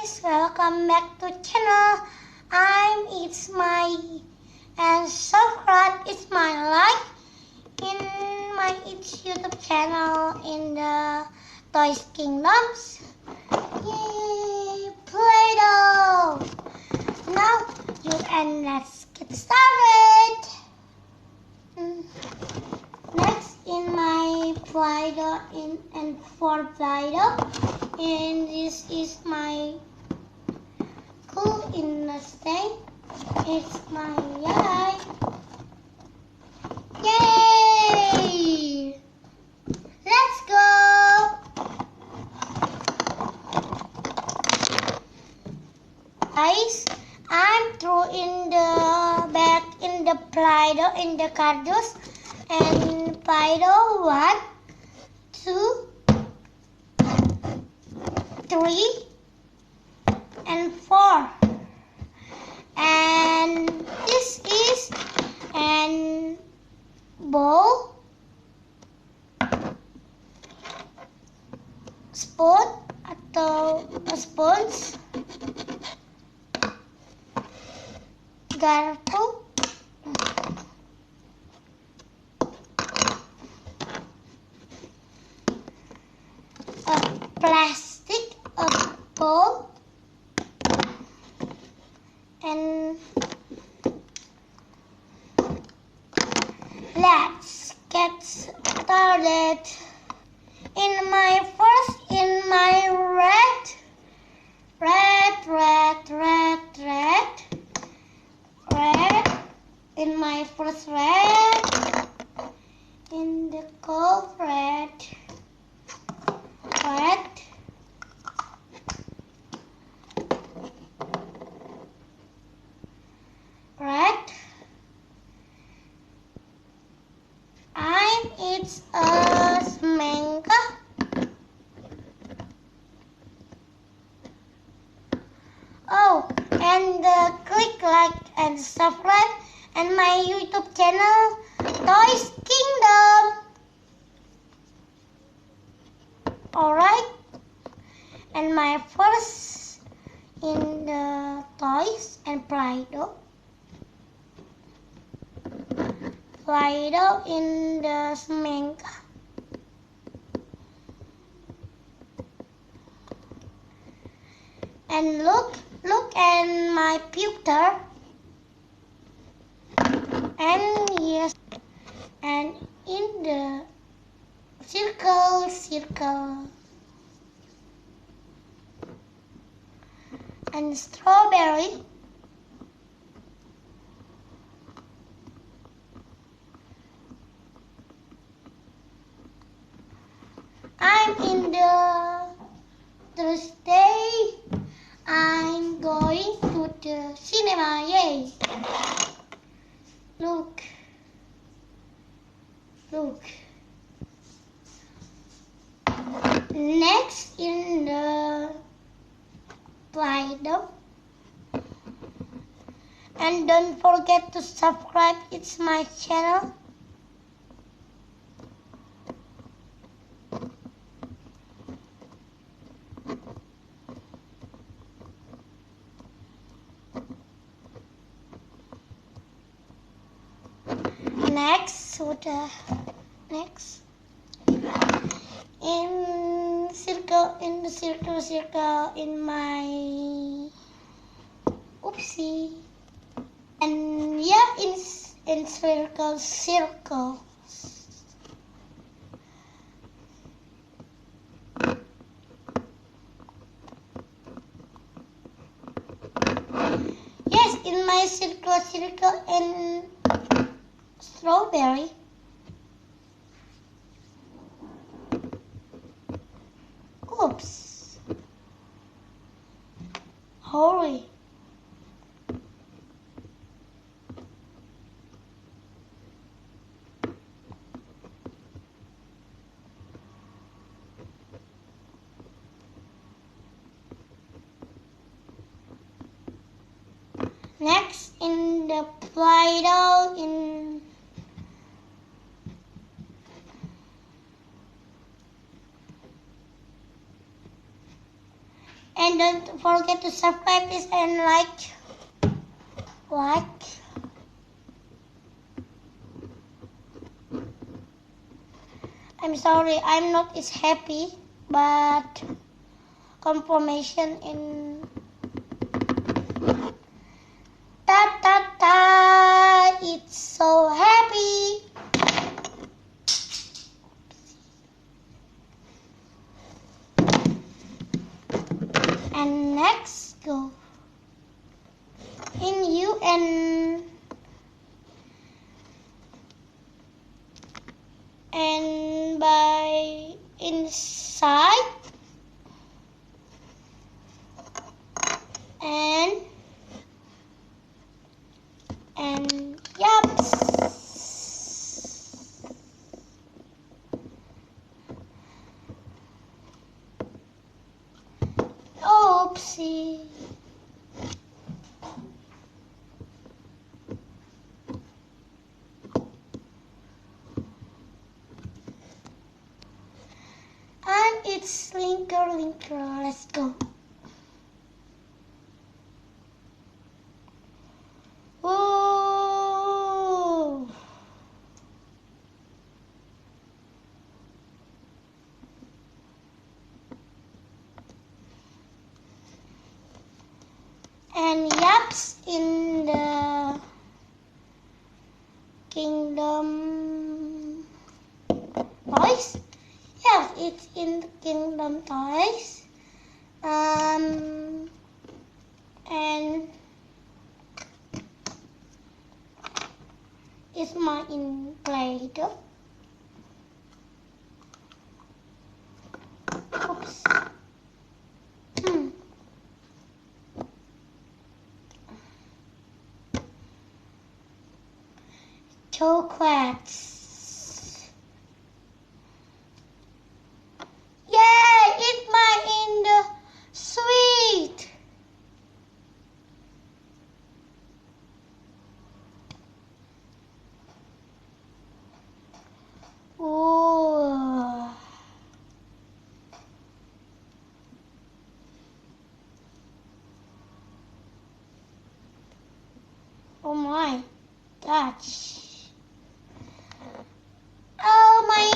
guys, welcome back to channel. It's my and subscribe. It's my like in my YouTube channel in the Toys Kingdoms. Yay, Play-Doh. Now let's get started. Next in my Play-Doh and for Play-Doh, and this is my glue in the stain. It's my yay! Let's go! Guys, I'm throwing the back in the Play-Doh in the cardus and Play-Doh 1, 2, 3, and 4. And this is an bowl, spoon atau spoons, garpu, a plastic, a bowl, and let's get started. In my in my first red, in the cold red, it's a semangka. Oh, and click like and subscribe and my YouTube channel Toys Kingdom. Alright, and my first in the toys and Play-Doh in the semangka. And look at my pewter. And yes, and in the circle, and strawberry. I'm in the Thursday. I'm going to the cinema. Yay! Look. Next in the Play-Doh. And don't forget to subscribe. It's my channel. Next in the circle in my oopsie, and yeah, in circle. Yes, in my circle and strawberry. Oops. Hurry. Next in the Play-Doh and don't forget to subscribe this and like. I'm sorry, I'm not as happy, but confirmation in it's so happy. And next go in you and by inside and yups. Oopsie. And it's linker. Let's go. Ooh. And yaps in the kingdom toys. Yes, it's in the kingdom toys. And it's my in Play-Doh. Oops. Chocolates. Yay! It's my in the sweet. Ooh. Oh my gosh. Oh my.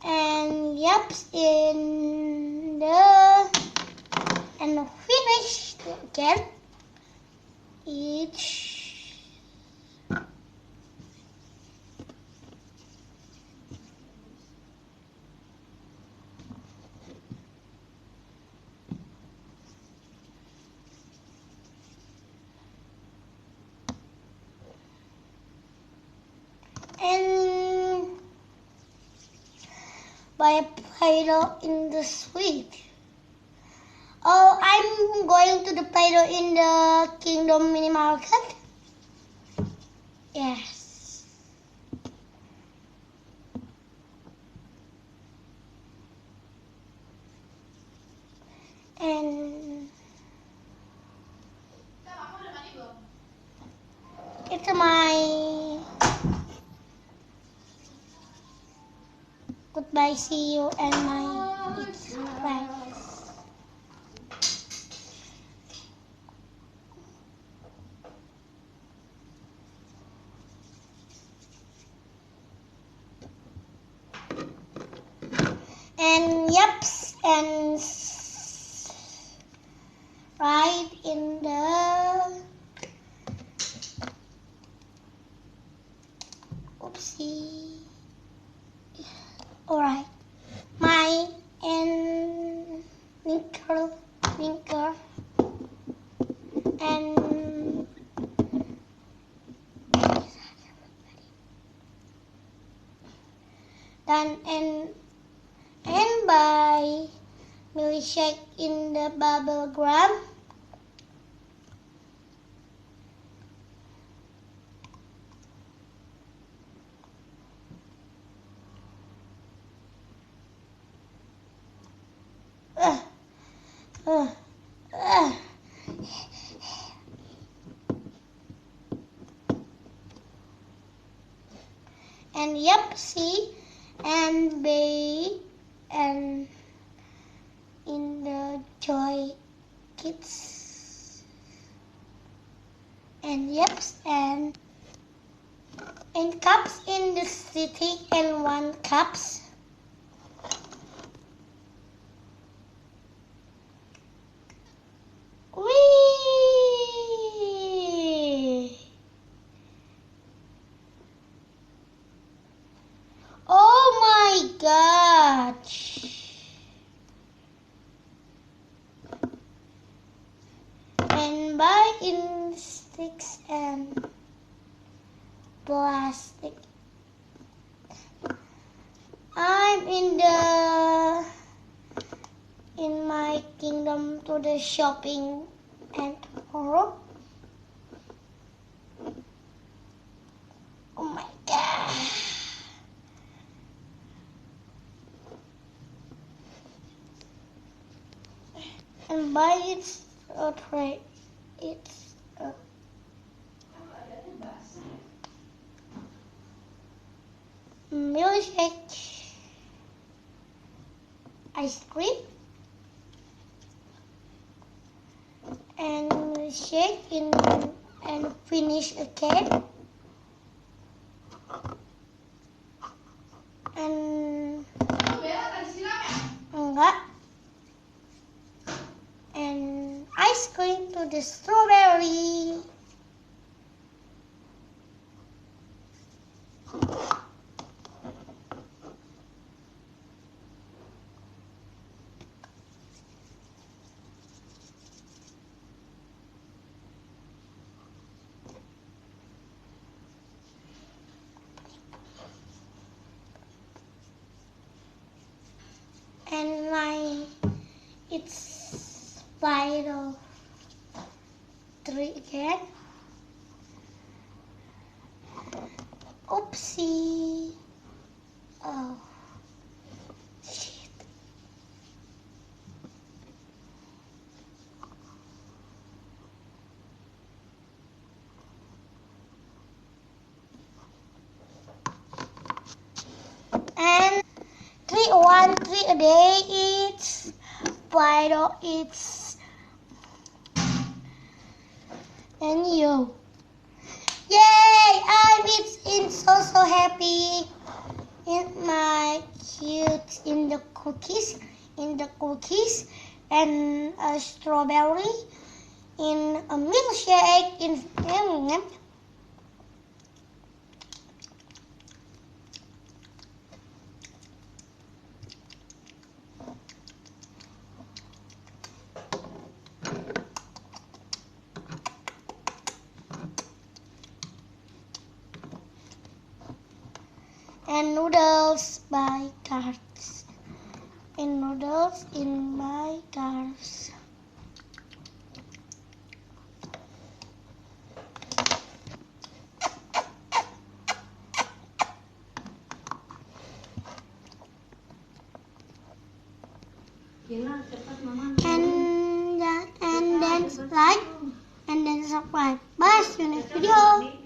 And yaps in the and finish again each. And by a Play-Doh in the sweet. Oh, I'm going to the Play-Doh in the Kingdom Mini Market. Yes. And it's my goodbye, see you, and my it's friends. And yups, and right in the oopsie. Alright, my and linker and done and by milkshake in the bubble gum. and Yepsi and Bay and in the Joy Kids and Yeps and cups in the city and one cups. Whee! Oh my gosh! And buy in sticks and plastic. I'm in my kingdom to the shopping and tomorrow. Oh my god! And buy it's a tray. It's a milkshake, ice cream, and shake in and finish again. And enggak. And ice cream to the strawberry. And it's spiral 3 again. Oopsie. Oh shit. And 3 a day it's spiral it's and you. Yay! I'm so happy. In my cute in the cookies and a strawberry in a milkshake in and noodles by cards. And noodles in my cars. And then like and then subscribe. Bye, see you next video.